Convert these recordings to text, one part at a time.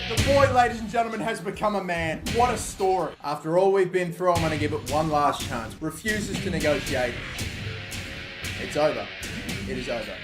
The boy, ladies and gentlemen, has become a man. What a story. After all we've been through, I'm going to give it one last chance. Refuses to negotiate. It's over. It is over.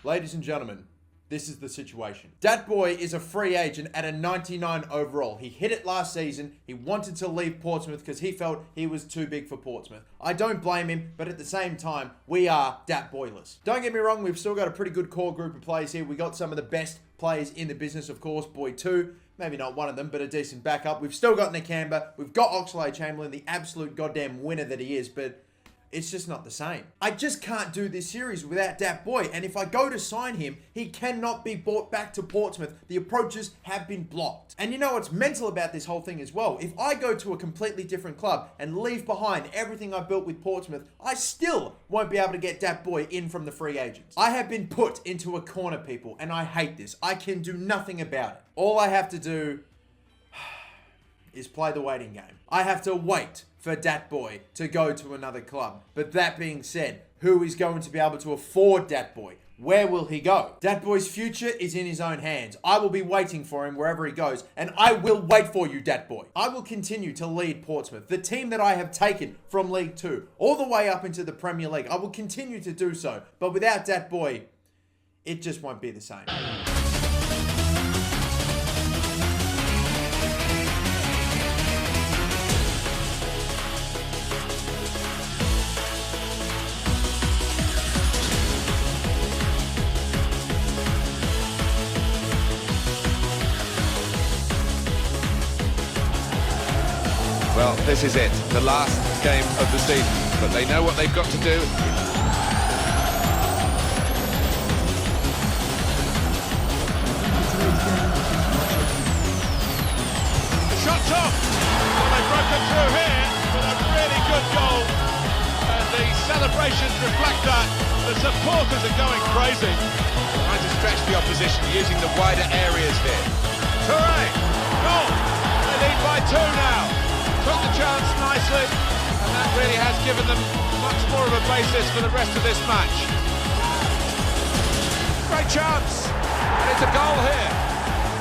Ladies and gentlemen, this is the situation. Dat Boy is a free agent at a 99 overall. He hit it last season. He wanted to leave Portsmouth because he felt he was too big for Portsmouth. I don't blame him, but at the same time, we are Dat Boyless. Don't get me wrong, we've still got a pretty good core group of players here. We got some of the best players in the business, of course. Boy 2, maybe not one of them, but a decent backup. We've still got Nakamba. We've got Oxlade-Chamberlain, the absolute goddamn winner that he is, but it's just not the same. I just can't do this series without Dat Boy, and if I go to sign him, he cannot be brought back to Portsmouth. The approaches have been blocked. And you know what's mental about this whole thing as well? If I go to a completely different club and leave behind everything I built with Portsmouth, I still won't be able to get Dat Boy in from the free agents. I have been put into a corner, people, and I hate this. I can do nothing about it. All I have to do is play the waiting game. I have to wait for Dat Boy to go to another club. But that being said, who is going to be able to afford Dat Boy? Where will he go? Dat Boy's future is in his own hands. I will be waiting for him wherever he goes, and I will wait for you, Dat Boy. I will continue to lead Portsmouth, the team that I have taken from League 2 all the way up into the Premier League. I will continue to do so, but without Dat Boy, it just won't be the same. Well, this is it, the last game of the season, but they know what they've got to do. The shot's off! Well, they've broken through here with a really good goal, and the celebrations reflect that. The supporters are going crazy. Trying to stretch the opposition using the wider areas here. Toure! Goal! They lead by 2 now. Took the chance nicely, and that really has given them much more of a basis for the rest of this match. Great chance, and it's a goal here.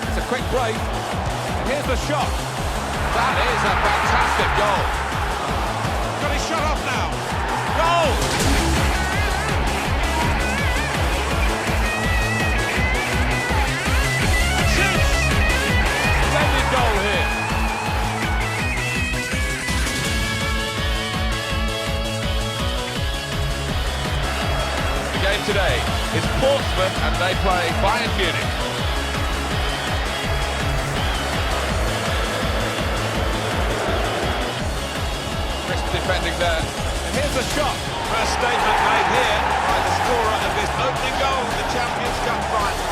It's a quick break, and here's the shot. That is a fantastic goal. Got his shot off now. Goal! Shoots! Splendid goal here. Game today is Portsmouth and they play Bayern Munich. Crisp defending there. And here's a shot. First statement made here by the scorer of this opening goal in the Champions Cup final.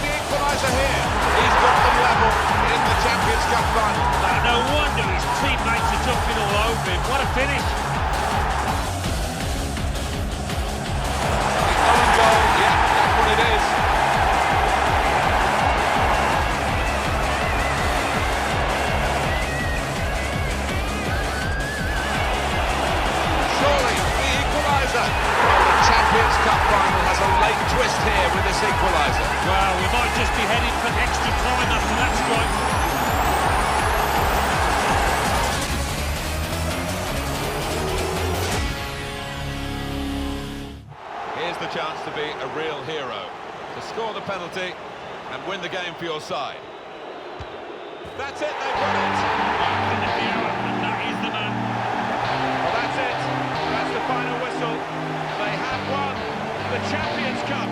The equaliser here. He's got them level in the Champions Cup final. No wonder his teammates are jumping all over him. What a finish. The own goal, yeah, that's what it is. Surely the equaliser. The Champions Cup final has a late twist here with this equaliser. Well, we might just be heading for extra time after that strike. Here's the chance to be a real hero, to score the penalty and win the game for your side. That's it, they've won it. And that is the man. Well, that's it. That's the final whistle. They have won the Champions Cup.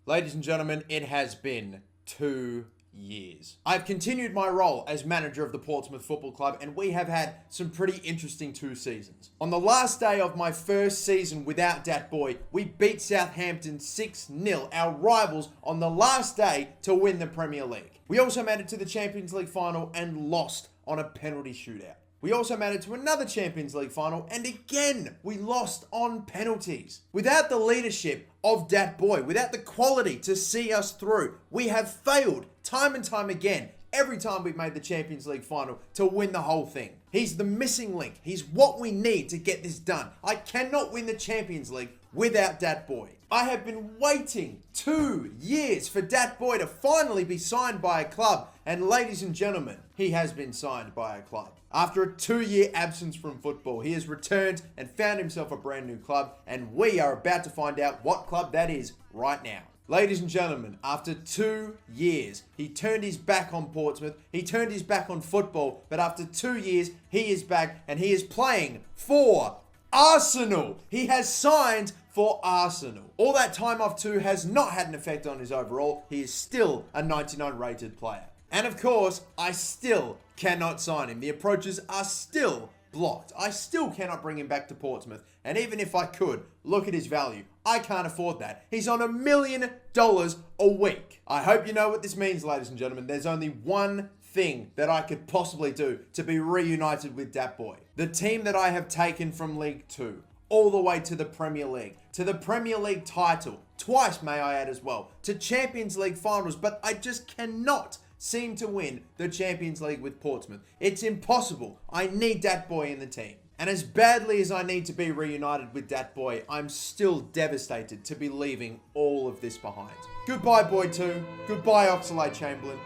Ladies and gentlemen, it has been 2 years. I've continued my role as manager of the Portsmouth Football Club, and we have had some pretty interesting 2 seasons. On the last day of my first season without Dat Boy, we beat Southampton 6-0, our rivals, on the last day to win the Premier League. We also made it to the Champions League final and lost on a penalty shootout. We also made it to another Champions League final, and again, we lost on penalties. Without the leadership of Dat Boy, without the quality to see us through, we have failed time and time again. Every time we've made the Champions League final to win the whole thing. He's the missing link. He's what we need to get this done. I cannot win the Champions League without Dat Boy. I have been waiting 2 years for Dat Boy to finally be signed by a club. And ladies and gentlemen, he has been signed by a club. After a 2-year absence from football, he has returned and found himself a brand new club. And we are about to find out what club that is right now. Ladies and gentlemen, after 2 years, he turned his back on Portsmouth, he turned his back on football, but after 2 years, he is back and he is playing for Arsenal. He has signed for Arsenal. All that time off too has not had an effect on his overall. He is still a 99 rated player. And of course, I still cannot sign him. The approaches are still blocked. I still cannot bring him back to Portsmouth. And even if I could, look at his value. I can't afford that. He's on $1 million a week. I hope you know what this means, ladies and gentlemen. There's only one thing that I could possibly do to be reunited with Dat Boy. The team that I have taken from League 2 all the way to the Premier League, to the Premier League title, twice may I add as well, to Champions League finals, but I just cannot seem to win the Champions League with Portsmouth. It's impossible. I need Dat Boy in the team. And as badly as I need to be reunited with Dat Boy, I'm still devastated to be leaving all of this behind. Goodbye, Boy 2. Goodbye, Oxlade-Chamberlain.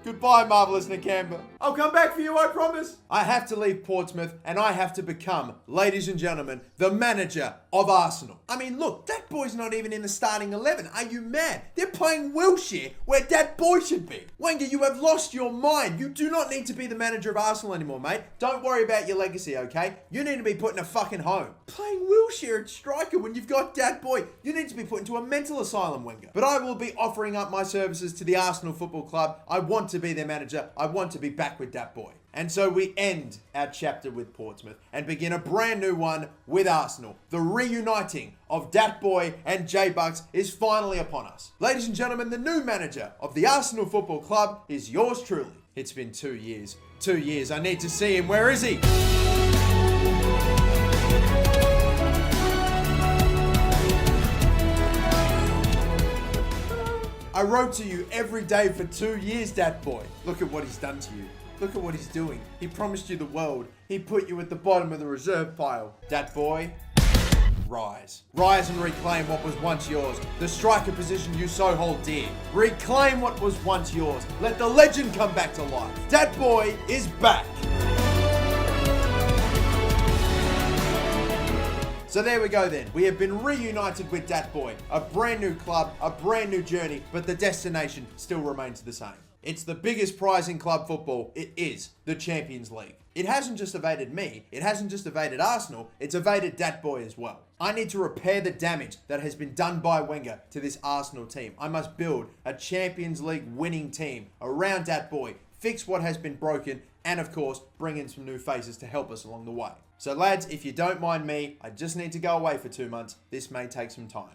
Goodbye, Marvellous Nakamba. I'll come back for you, I promise. I have to leave Portsmouth and I have to become, ladies and gentlemen, the manager of Arsenal. I mean, look, Dat Boy's not even in the starting 11. Are you mad? They're playing Wilshere where Dat Boy should be. Wenger, you have lost your mind. You do not need to be the manager of Arsenal anymore, mate. Don't worry about your legacy, okay? You need to be put in a fucking home. Playing Wilshere at striker when you've got Dat Boy. You need to be put into a mental asylum, Wenger. But I will be offering up my services to the Arsenal Football Club. I want to be their manager. I want to be back with Dat Boy. And so we end our chapter with Portsmouth and begin a brand new one with Arsenal. The reuniting of Dat Boy and J-Bucks is finally upon us. Ladies and gentlemen, the new manager of the Arsenal Football Club is yours truly. It's been 2 years. 2 years. I need to see him. Where is he? I wrote to you every day for 2 years, Dat Boy. Look at what he's done to you. Look at what he's doing. He promised you the world. He put you at the bottom of the reserve pile. Dat Boy, rise. Rise and reclaim what was once yours. The striker position you so hold dear. Reclaim what was once yours. Let the legend come back to life. Dat Boy is back. So there we go then. We have been reunited with Dat Boy. A brand new club, a brand new journey, but the destination still remains the same. It's the biggest prize in club football. It is the Champions League. It hasn't just evaded me. It hasn't just evaded Arsenal. It's evaded Dat Boy as well. I need to repair the damage that has been done by Wenger to this Arsenal team. I must build a Champions League winning team around Dat Boy, fix what has been broken, and of course, bring in some new faces to help us along the way. So lads, if you don't mind me, I just need to go away for 2 months. This may take some time.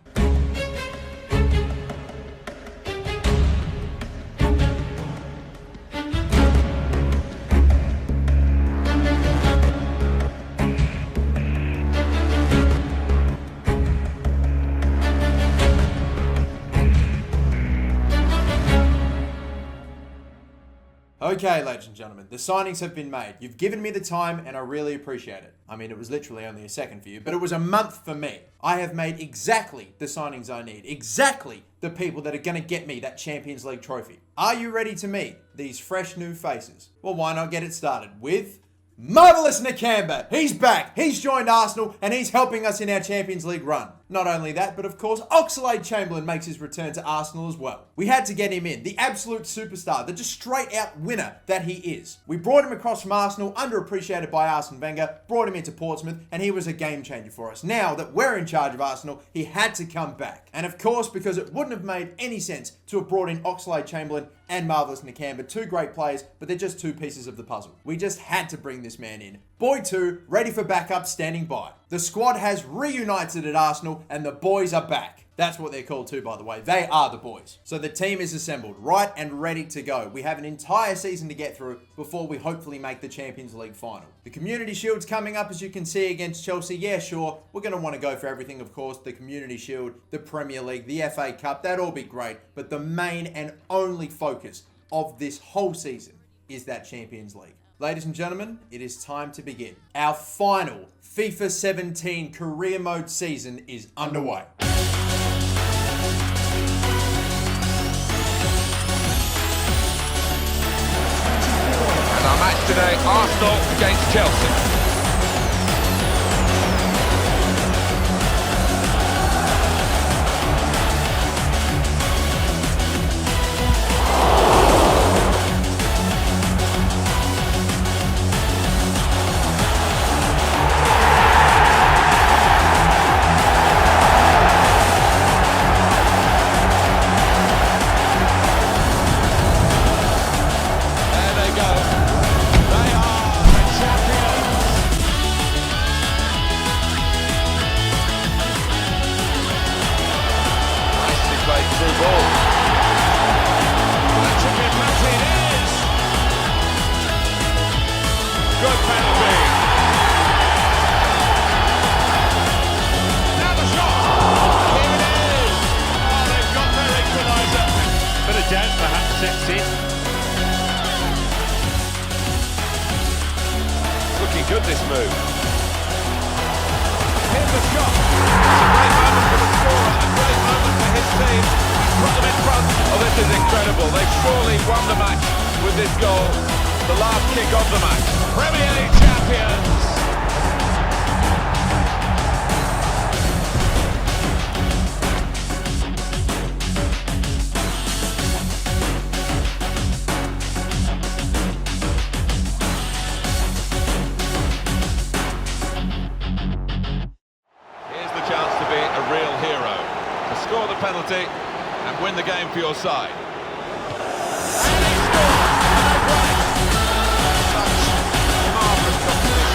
Okay, ladies and gentlemen, the signings have been made. You've given me the time and I really appreciate it. I mean, it was literally only a second for you, but it was a month for me. I have made exactly the signings I need, exactly the people that are going to get me that Champions League trophy. Are you ready to meet these fresh new faces? Well, why not get it started with Marvellous Nakamba. He's back. He's joined Arsenal and he's helping us in our Champions League run. Not only that, but of course, Oxlade-Chamberlain makes his return to Arsenal as well. We had to get him in, the absolute superstar, the just straight out winner that he is. We brought him across from Arsenal, underappreciated by Arsene Wenger, brought him into Portsmouth, and he was a game changer for us. Now that we're in charge of Arsenal, he had to come back. And of course, because it wouldn't have made any sense to have brought in Oxlade-Chamberlain and Marvellous Nakamba, two great players, but they're just two pieces of the puzzle. We just had to bring this man in. Boy 2, ready for backup, standing by. The squad has reunited at Arsenal and the boys are back. That's what they're called too, by the way. They are the boys. So the team is assembled, right and ready to go. We have an entire season to get through before we hopefully make the Champions League final. The Community Shield's coming up, as you can see, against Chelsea. Yeah, sure, we're going to want to go for everything, of course. The Community Shield, the Premier League, the FA Cup, that'd all be great. But the main and only focus of this whole season is that Champions League. Ladies and gentlemen, it is time to begin. Our final FIFA 17 career mode season is underway. And our match today, Arsenal against Chelsea. Looking good, this move. Here's the shot. It's a great moment for the scorer, a great moment for his team. Put them in front. Oh, this is incredible. They've surely won the match with this goal. The last kick of the match. Premier League champions. Score the penalty and win the game for your side. And he scored! Such marvellous competition.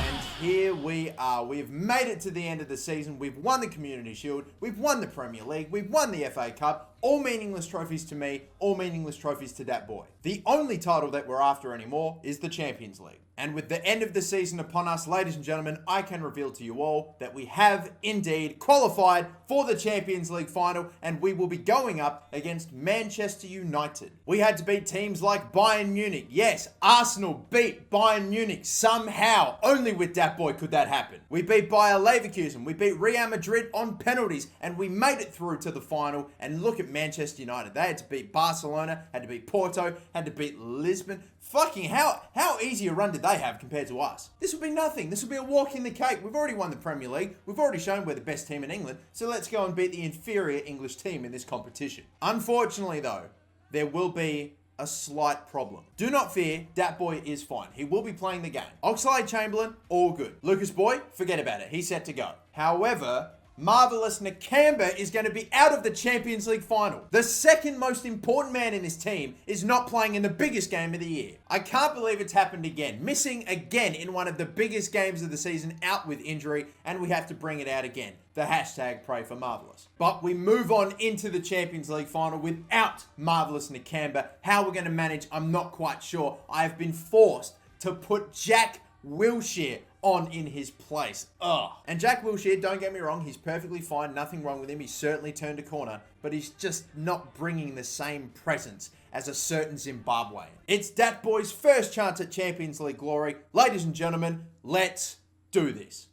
And here we are. We've made it to the end of the season. We've won the Community Shield. We've won the Premier League. We've won the FA Cup. All meaningless trophies to me, all meaningless trophies to that boy. The only title that we're after anymore is the Champions League. And with the end of the season upon us, ladies and gentlemen, I can reveal to you all that we have indeed qualified for the Champions League final, and we will be going up against Manchester United. We had to beat teams like Bayern Munich. Yes, Arsenal beat Bayern Munich somehow. Only with that boy could that happen. We beat Bayer Leverkusen. We beat Real Madrid on penalties, and we made it through to the final. And look at Manchester United. They had to beat Barcelona, had to beat Porto, had to beat Lisbon. Fucking how easy a run did they have compared to us? This will be nothing. This will be a walk in the cake. We've already won the Premier League. We've already shown we're the best team in England. So let's go and beat the inferior English team in this competition. Unfortunately though, there will be a slight problem. Do not fear, Dat Boy is fine. He will be playing the game. Oxlade-Chamberlain, all good. Lucas Boy, forget about it. He's set to go. However, Marvelous Nakamba is going to be out of the Champions League final. The second most important man in this team is not playing in the biggest game of the year. I can't believe it's happened again. Missing again in one of the biggest games of the season, out with injury, and we have to bring it out again. The hashtag pray for Marvelous. But we move on into the Champions League final without Marvelous Nakamba. How we're going to manage, I'm not quite sure. I have been forced to put Jack Wilshere on in his place. Ugh. And Jack Wilshere, don't get me wrong, he's perfectly fine, nothing wrong with him, he's certainly turned a corner, but he's just not bringing the same presence as a certain Zimbabwean. It's Dat Boy's first chance at Champions League glory. Ladies and gentlemen, let's do this.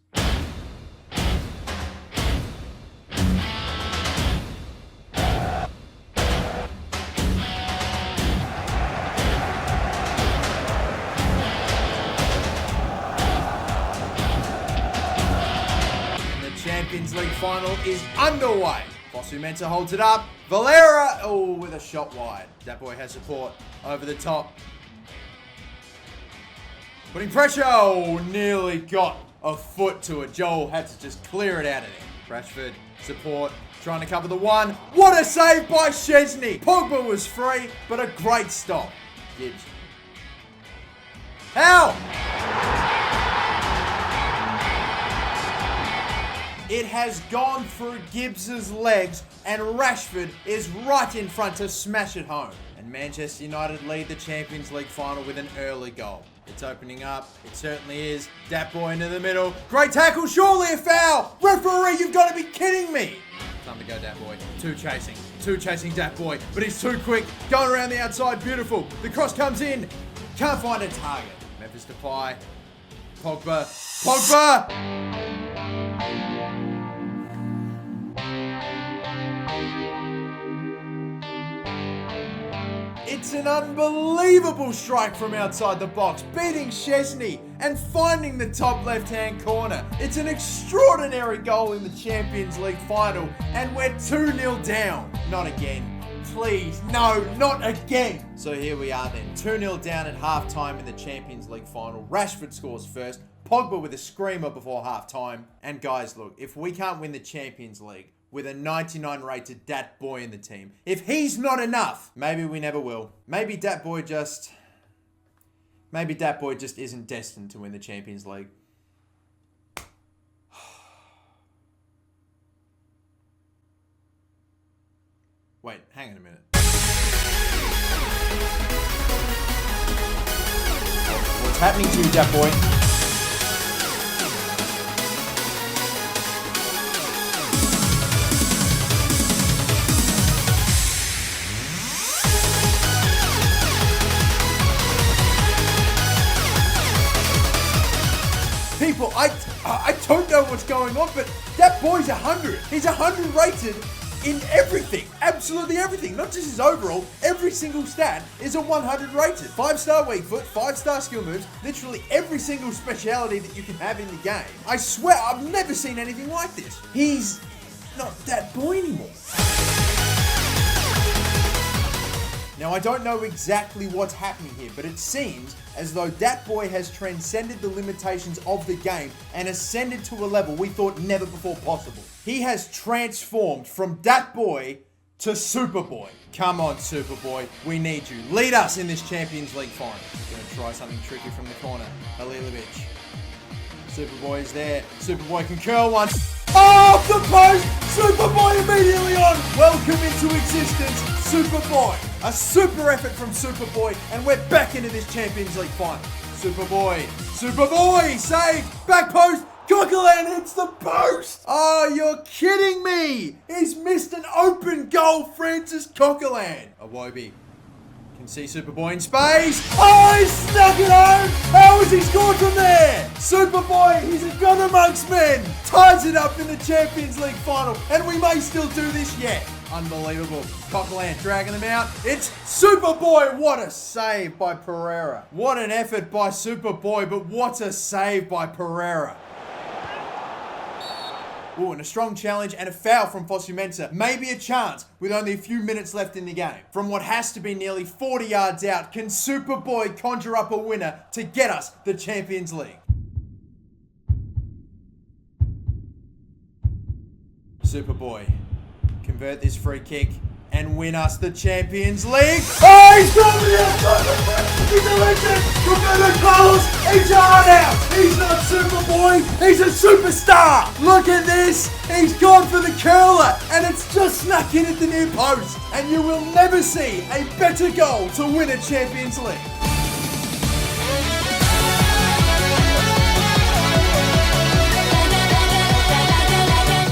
Champions League final is underway. Fosu-Mensah holds it up. Valera, oh, with a shot wide. Dat Boy has support over the top. Putting pressure, oh, nearly got a foot to it. Joel had to just clear it out of there. Rashford, support, trying to cover the one. What a save by Szczesny. Pogba was free, but a great stop. Gibbs. How? It has gone through Gibbs's legs, and Rashford is right in front to smash it home. And Manchester United lead the Champions League final with an early goal. It's opening up. It certainly is. Dat Boy into the middle. Great tackle. Surely a foul. Referee, you've got to be kidding me. Time to go, Dat Boy. Two chasing Dat Boy. But he's too quick. Going around the outside. Beautiful. The cross comes in. Can't find a target. Memphis Depay. Pogba. It's an unbelievable strike from outside the box, beating Szczesny and finding the top left-hand corner. It's an extraordinary goal in the Champions League final, and we're 2-0 down. Not again. Please, no, not again. So here we are then, 2-0 down at halftime in the Champions League final. Rashford scores first, Pogba with a screamer before halftime. And guys, look, if we can't win the Champions League with a 99 rated Dat Boy in the team, if he's not enough, maybe we never will. Maybe Dat Boy just isn't destined to win the Champions League. Wait, hang on a minute. What's happening to you, Dat Boy? People, I don't know what's going on, but Dat Boy's 100. He's 100 rated in everything. Absolutely everything. Not just his overall. Every single stat is a 100 rated. 5-star weak foot, 5-star skill moves. Literally every single speciality that you can have in the game. I swear, I've never seen anything like this. He's not Dat Boy anymore. Now, I don't know exactly what's happening here, but it seems as though Dat Boy has transcended the limitations of the game and ascended to a level we thought never before possible. He has transformed from Dat Boy to Superboy. Come on, Superboy. We need you. Lead us in this Champions League final. Gonna try something tricky from the corner. Halilovic. Superboy is there. Superboy can curl one. Off the post! Superboy immediately on! Welcome into existence, Superboy. A super effort from Superboy, and we're back into this Champions League final. Superboy, save, back post, Coquelin hits the post! Oh, you're kidding me! He's missed an open goal, Francis Coquelin. Iwobi can see Superboy in space. Oh, he snuck it home! How has he scored from there? Superboy, he's a god amongst men, ties it up in the Champions League final, and we may still do this yet. Unbelievable. Coquelin dragging them out. It's Superboy. What a save by Pereira. What an effort by Superboy, but what a save by Pereira. Ooh, and a strong challenge and a foul from Fosu-Mensah. Maybe a chance with only a few minutes left in the game. From what has to be nearly 40 yards out, can Superboy conjure up a winner to get us the Champions League? Superboy, convert this free kick and win us the Champions League. Oh, he's gone to the outside. He's a legend. Roberto Carlos, he's out. He's not Superboy. He's a superstar. Look at this. He's gone for the curler, and it's just snuck in at the near post. And you will never see a better goal to win a Champions League.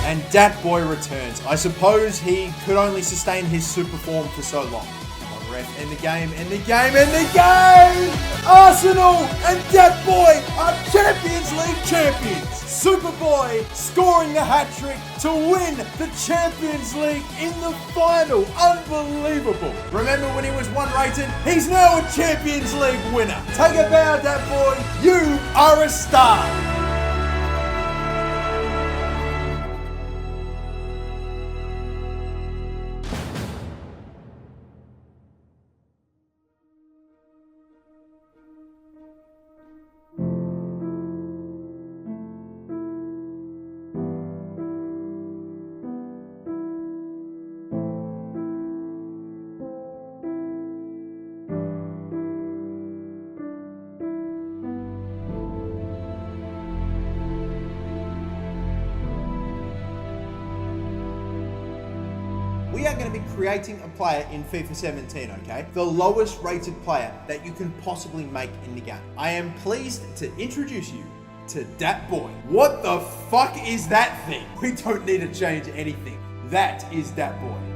And Dat Boy returns. I suppose he could only sustain his super form for so long. Come on, ref. End the game. Arsenal and Dat Boy are Champions League champions. Superboy scoring the hat-trick to win the Champions League in the final. Unbelievable. Remember when he was 1 rated? He's now a Champions League winner. Take a bow, Dat Boy. You are a star. we are going to be creating a player in FIFA 17, okay? The lowest rated player that you can possibly make in the game. I am pleased to introduce you to Dat Boy. What the fuck is that thing? We don't need to change anything. That is Dat Boy.